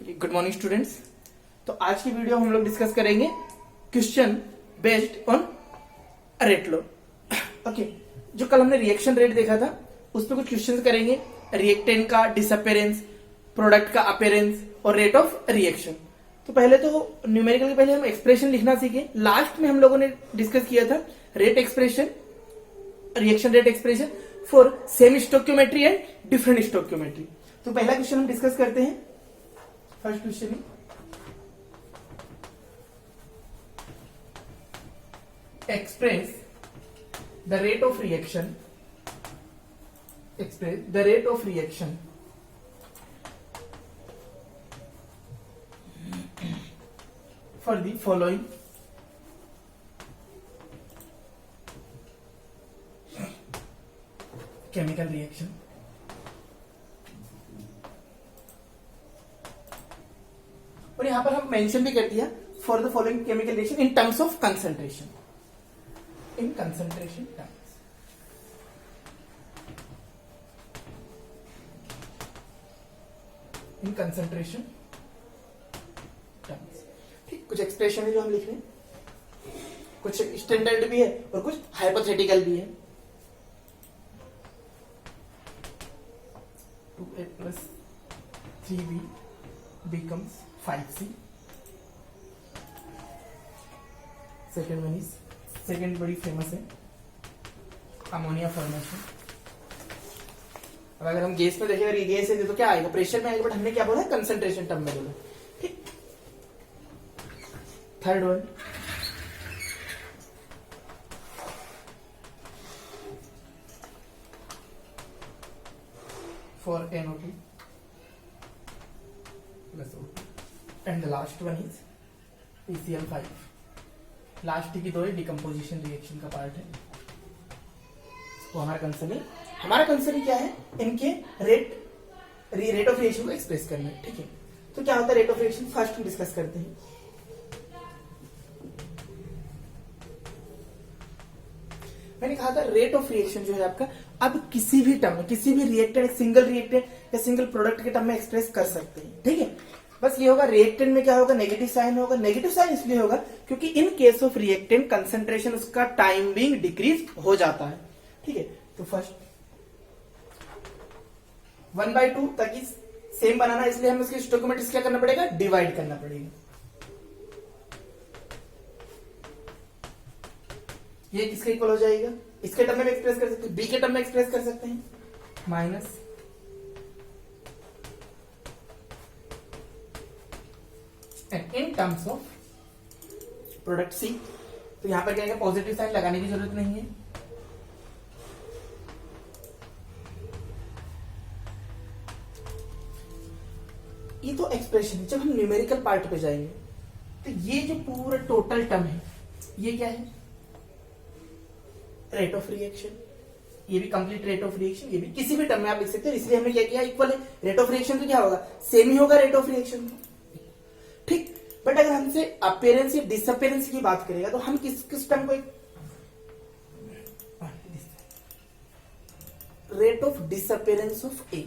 Good morning students. तो आज की वीडियो हम लोग डिस्कस करेंगे question based on rate law. Okay, जो कल हमने रिएक्शन रेट देखा था उस पर कुछ क्वेश्चंस करेंगे। रिएक्टेंट का डिसअपेरेंस, प्रोडक्ट का अपेरेंस और रेट ऑफ रिएक्शन। तो पहले तो न्यूमेरिकल के पहले हम एक्सप्रेशन लिखना सीखे। लास्ट में हम लोगों ने डिस्कस किया था rate expression, reaction rate expression for same stoichiometry and different stoichiometry. तो पहला क्वेश्चन हम डिस्कस करते हैं। फर्स्ट क्वेश्चन है express the rate of reaction for the following chemical reaction. और यहां पर हम मेंशन भी कर दिया for the following chemical reaction in terms of concentration, in concentration terms. In concentration terms. ठीक, कुछ एक्सप्रेशन है जो हम लिख रहे हैं, कुछ स्टैंडर्ड भी है और कुछ हाइपोथेटिकल भी है। 2a plus 3b becomes 5c. Second one is, second बड़ी फेमस है अमोनिया फॉर्मेशन। अब अगर हम गैस में देखें, अगर ये गैस है तो क्या आएगा, प्रेशर में आएगा, बट हमने क्या बोला है, कंसंट्रेशन टर्म में बोला। ठीक, third one for NO2 plus O2 and the last one is PCl5। Last की दो डिकम्पोजिशन रिएक्शन का पार्ट है। तो हमारा कंसर्न क्या है, इनके रेट ऑफ रिएक्शन को एक्सप्रेस करना है। ठीक है, तो क्या होता है रेट ऑफ रिएक्शन, फर्स्ट हम डिस्कस करते हैं। मैंने कहा था रेट ऑफ रिएक्शन जो है आपका, अब किसी भी टर्म में, किसी भी रिएक्टेंट, सिंगल रिएक्टेंट या सिंगल प्रोडक्ट के टर्म में एक्सप्रेस कर सकते हैं। ठीक है, बस ये होगा, रिएक्टेंट में क्या होगा, नेगेटिव साइन होगा। नेगेटिव साइन इसलिए होगा क्योंकि in case of reactant concentration उसका टाइम बिंग डिक्रीज हो जाता है। ठीक है, तो फर्स्ट 1/2 ताकि सेम बनाना, इसलिए हमें उसके स्टोइकियोमेट्रिक्स क्या करना पड़ेगा, डिवाइड करना पड़ेगा। ये किसके इक्वल हो जाएगा, इसके टर्म में एक्सप्रेस कर सकते हैं, बी के टर्म में एक्सप्रेस कर सकते हैं, minus in terms of product C. तो यहां पर क्या है, पॉजिटिव साइन लगाने की जरूरत नहीं है। ये तो एक्सप्रेशन है। जब हम न्यूमेरिकल पार्ट पे जाएंगे तो ये जो पूरा टोटल टर्म है, ये क्या है, रेट ऑफ रिएक्शन। ये भी कंप्लीट रेट ऑफ रिएक्शन, ये भी किसी भी टर्म में आप लिख सकते हो। इसलिए हमने क्या किया, इक्वल है। रेट ऑफ रिएक्शन तो क्या होगा, सेम ही होगा रेट ऑफ रिएक्शन। ठीक, बट अगर हमसे अपेरेंस या डिसअपेरेंस की बात करेगा तो हम किस टर्म को, rate of disappearance of A,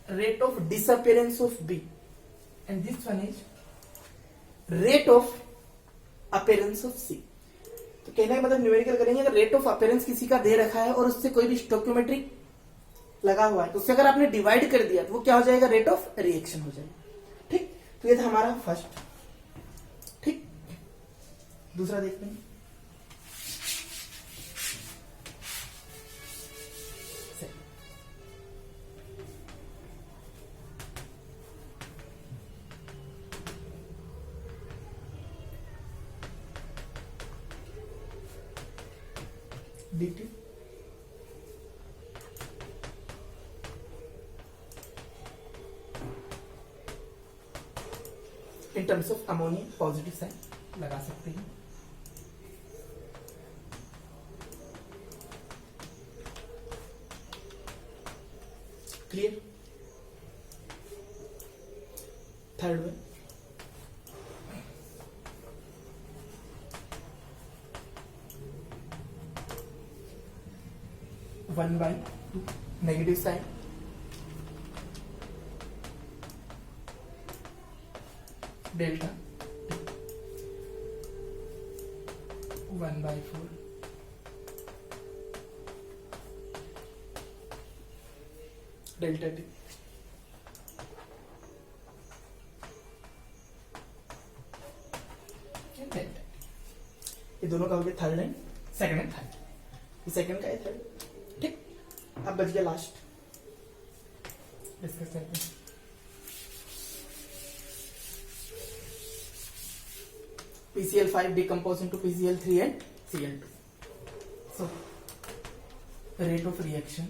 rate of disappearance of B and this one is rate of appearance of C. तो कहने का मतलब न्यूमेरिकल करेंगे, अगर रेट ऑफ अपेरेंस किसी का दे रखा है और उससे कोई भी स्टोइकियोमेट्रिक लगा हुआ है तो उससे अगर आपने डिवाइड कर दिया तो वो क्या हो जाएगा, रेट ऑफ रिएक्शन हो जाएगा। ठीक, तो ये था हमारा फर्स्ट। ठीक, दूसरा देखते हैं। dt in terms of ammonia, positive sign लगा सकते हैं। Clear. Third one 1/2 negative sign delta 1/4 delta t. ये दोनों का हो गया third line, second and third. ये सेकंड का है, थर्ड। ठीक, अब बच गया लास्ट, डिस्कस करते हैं। PCl5 decompose into PCl3 and Cl2. So, rate of reaction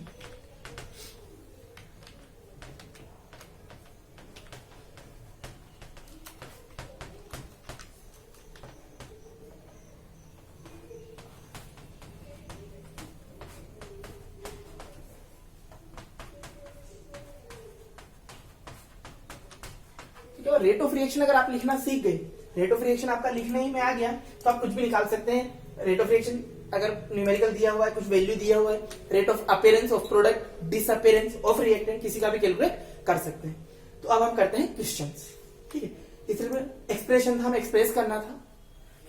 rate of reaction अगर आप लिखना सीख गए, रेट ऑफ रिएक्शन आपका लिखने ही में आ गया तो आप कुछ भी निकाल सकते हैं। रेट ऑफ रिएक्शन अगर न्यूमेरिकल दिया हुआ है, कुछ वैल्यू दिया हुआ है, rate of appearance of product, disappearance of reactant, किसी का भी कैलकुलेट कर सकते हैं। तो अब हम करते हैं क्वेश्चंस। ठीक है, इसलिए एक्सप्रेशन था, हमें एक्सप्रेस करना था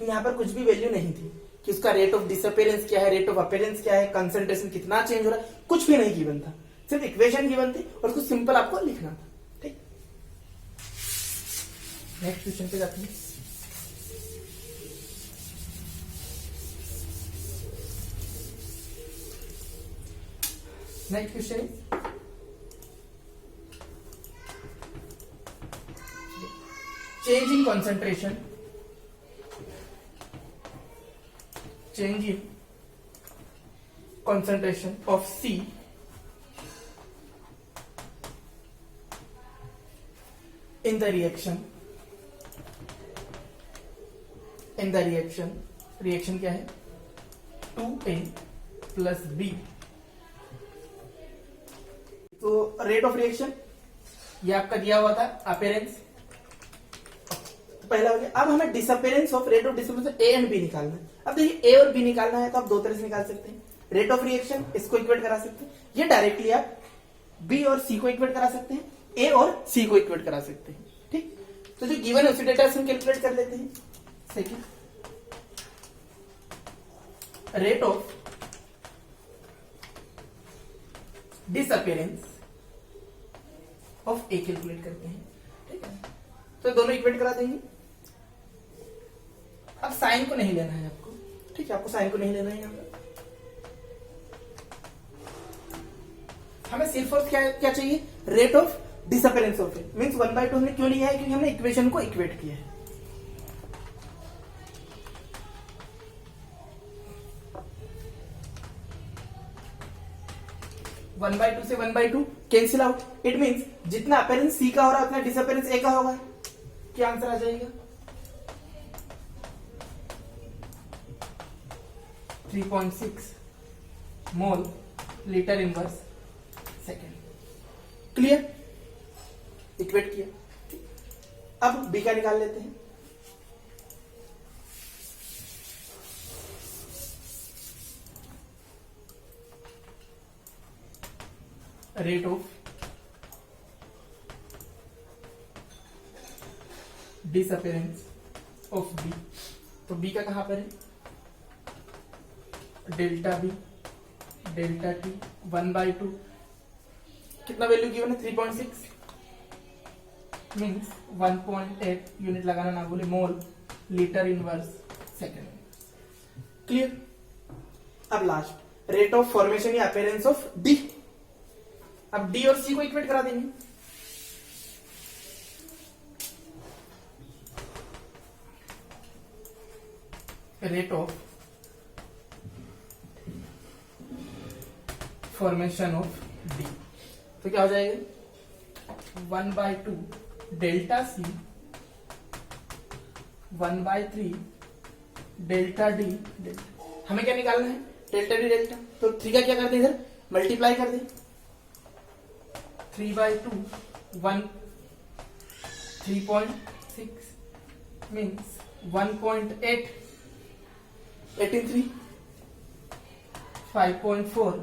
कि यहाँ पर कुछ भी वैल्यू नहीं थी कि उसका रेट ऑफ डिसअपीयरेंस क्या है, रेट ऑफ अपीयरेंस क्या है, कंसंट्रेशन कितना चेंज हो रहा है, कुछ भी नहीं गिवन था, सिर्फ इक्वेशन गिवन थी और उसको सिंपल आपको लिखना था। ठीक, नेक्स्ट क्वेश्चन पे जाते हैं। Next question is change in concentration, change in concentration of C in the reaction, reaction क्या है, 2A plus B। तो रेट ऑफ रिएक्शन ये आपका दिया हुआ था, अपीयरेंस पहला हो गया। अब हमें disappearance of, rate of disappearance A and B निकालना है। अब देखिए ए और बी निकालना है तो आप दो तरह से निकाल सकते हैं। रेट ऑफ रिएक्शन इसको इक्वेट करा सकते हैं, ये डायरेक्टली आप बी और सी को इक्वेट करा सकते हैं, ए और सी को इक्वेट करा सकते हैं। ठीक, तो जो गिवन है उसी डेटा से हम कैलकुलेट कर लेते हैं। Second, rate of disappearance of A calculate करते हैं। ठीक है, तो दोनों इक्वेट करा देंगे। अब साइन को नहीं लेना है आपको, ठीक है, आपको साइन को नहीं लेना है। हमें सिर्फ और क्या चाहिए, rate of disappearance of A, means 1/2 हमने क्यों लिया है, क्योंकि हमने इक्वेशन को इक्वेट किया है। वन बाई टू से 1/2 कैंसिल आउट, इट मींस जितना अपीयरेंस सी का हो रहा है उतना डिसअपीयरेंस ए का होगा। क्या आंसर आ जाएगा, 3.6 mole litre inverse second. Clear, equate किया। अब बी का निकाल लेते हैं। Rate of disappearance of B, तो बी का कहां पर है, डेल्टा बी डेल्टा टी 1/2, कितना वैल्यू गिवन है, 3.6 मीन्स 1.8 यूनिट लगाना ना बोले, मोल लीटर इनवर्स सेकेंड। क्लियर। अब लास्ट, रेट ऑफ फॉर्मेशन या अपीयरेंस ऑफ डी। अब डी और सी को इक्वेट करा देंगे। Rate of formation of D, तो क्या हो जाएगा, 1/2 डेल्टा सी 1/3 डेल्टा डी। हमें क्या निकालना है, डेल्टा डी डेल्टा, तो 3 का क्या कर दे, इधर मल्टीप्लाई कर दे, 3/2 1 3.6 मीन्स 1.8 18 5.4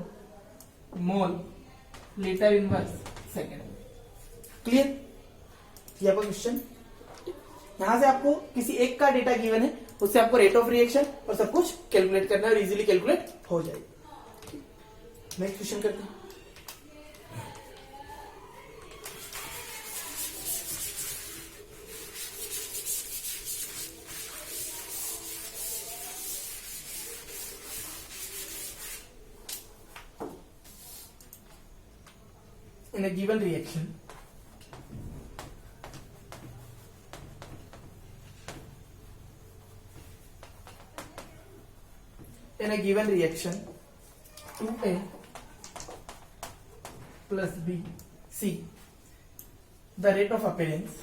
मोल लीटर इनवर्स सेकेंड। क्लियर, ये आपका क्वेश्चन। यहां से आपको किसी एक का डेटा गिवन है, उससे आपको रेट ऑफ रिएक्शन और सब कुछ कैलकुलेट करना है और इजीली कैलकुलेट हो जाएगी। नेक्स्ट क्वेश्चन करते हैं। In a given reaction, in a given reaction 2A plus B C, the rate of appearance,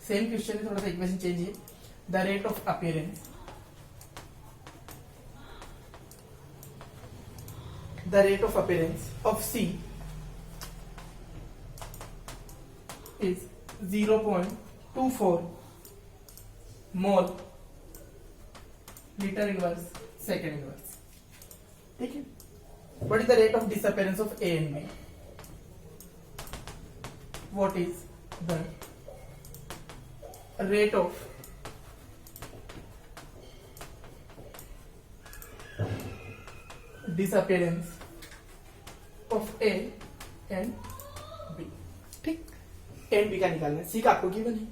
same question है, थोड़ा सा इक्वेशन चेंज है, the rate of appearance, the rate of appearance of C is 0.24 mole liter inverse second inverse. ठीक है. What is the rate of disappearance of A and B? What is the rate of disappearance of A and B? ठीक. A and B का निकालना है, सी का आपको given है,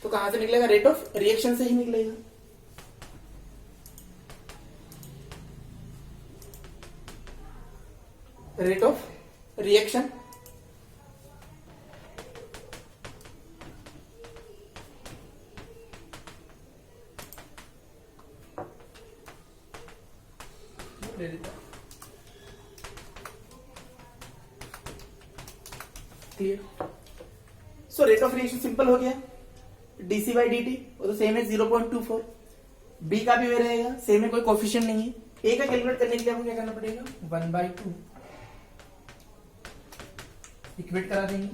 तो कहां से निकलेगा? रेट ऑफ रिएक्शन से ही निकलेगा। Rate of reaction clear. So rate of reaction simple हो गया, डीसी बाई डी टी वो तो सेम है 0.24, बी का भी वे रहेगा सेम है, कोई कोफिशिएंट नहीं है। ए का कैलकुलेट करने के लिए आपको क्या करना पड़ेगा? 1/2 इक्वेट करा देंगे,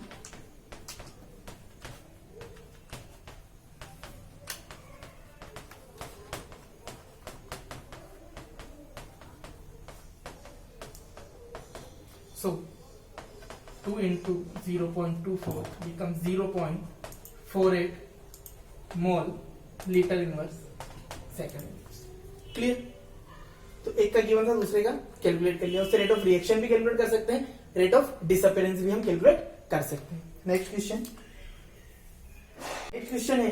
so 2 into 0.24 becomes 0.48 mole liter inverse second inverse. Clear. तो एक का गिवन था, दूसरे का कैलकुलेट कर लिया, उससे रेट ऑफ रिएक्शन भी कैलकुलेट कर सकते हैं, रेट ऑफ डिसअपियरेंस भी हम कैलकुलेट कर सकते हैं। नेक्स्ट क्वेश्चन, एक क्वेश्चन है,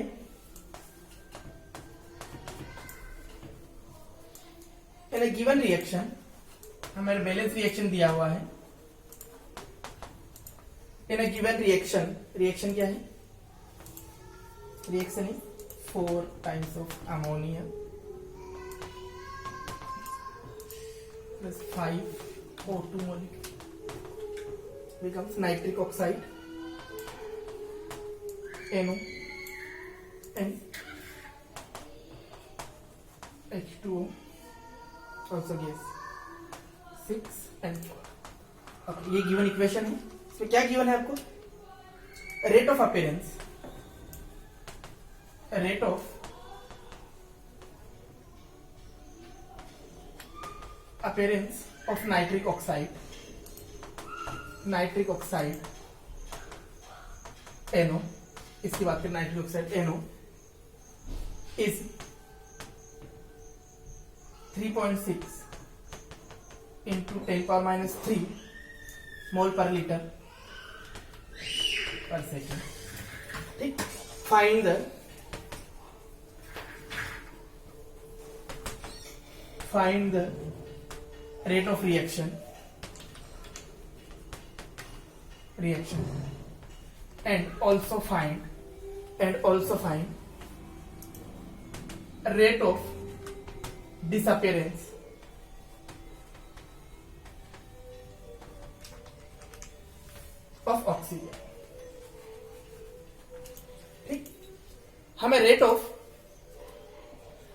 इन अ गिवन रिएक्शन, हमारे बैलेंस रिएक्शन दिया हुआ है, इन अ गिवन रिएक्शन, रिएक्शन क्या है? Reaction is 4 times of ammonia plus 5 O2 molecule becomes nitric oxide NO and H2O also gas 6 and 4। अब ये गिवन इक्वेशन है, इसमें क्या गिवन है आपको? Rate of appearance, rate of appearance of nitric oxide NO, इसकी बात करें nitric oxide NO is 3.6 into 10⁻³ मोल पर लीटर पर सेकेंड। ठीक, find the rate of reaction and also find rate of disappearance of oxygen। ठीक, हमें रेट ऑफ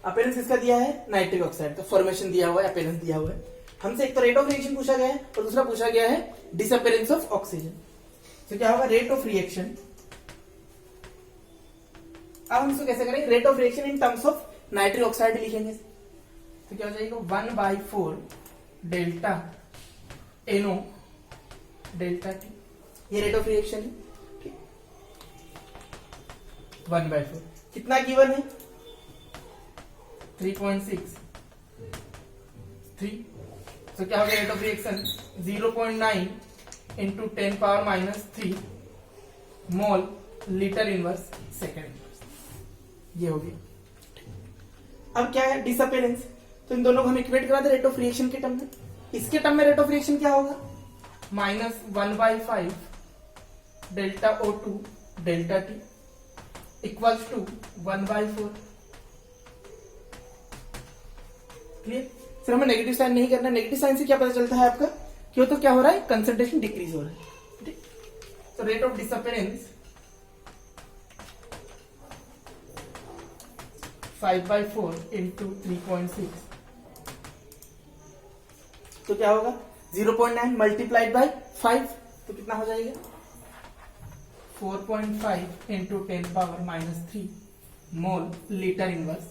अपीयरेंस किसका दिया है? नाइट्रिक ऑक्साइड का फॉर्मेशन दिया हुआ है, अपीयरेंस दिया हुआ है। हमसे एक तो रेट ऑफ रिएक्शन पूछा गया है और दूसरा पूछा गया है डिसअपियरेंस ऑफ ऑक्सीजन। तो क्या होगा? Rate of reaction. अब हम इसको कैसे करेंगे? Rate of reaction in terms of nitric oxide लिखेंगे, तो क्या हो जाएगा? 1/4 डेल्टा NO डेल्टा T, ये रेट ऑफ रिएक्शन है। 1/4 कितना गिवन है 3.6 3 तो क्या हो गया rate of reaction 0.9 into 10 power minus 3 mole litre inverse second inverse ये हो गया। अब क्या है डिसअपेरेंस, तो इन दोनों को हम इक्वेट करा दे रेट ऑफ रिएक्शन के टर्म में। इसके टर्म में रेट ऑफ रिएक्शन क्या होगा -1/5 delta O2 delta T equals to 1/4। Clear? सिर्फ हमें नेगेटिव साइन नहीं करना, नेगेटिव साइन से क्या पता चलता है आपका क्यों, तो क्या हो रहा है कंसंट्रेशन डिक्रीज हो रहा है। ठीक, तो रेट ऑफ डिसअपेरेंस 5/4 इंटू 3.6 तो क्या होगा 0.9 मल्टीप्लाइड बाय 5 तो कितना हो जाएगा 4.5 इंटू 10 पावर माइनस 3 मोल लीटर इनवर्स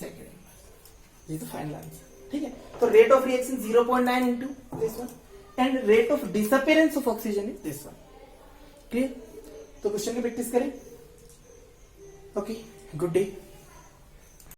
सेकेंड इनवर्स। ये तो फाइनल आंसर। ठीक है, तो rate of reaction 0.9 into this one and rate of disappearance of oxygen is this one. Clear? तो क्वेश्चन की प्रैक्टिस करें। Okay, good day.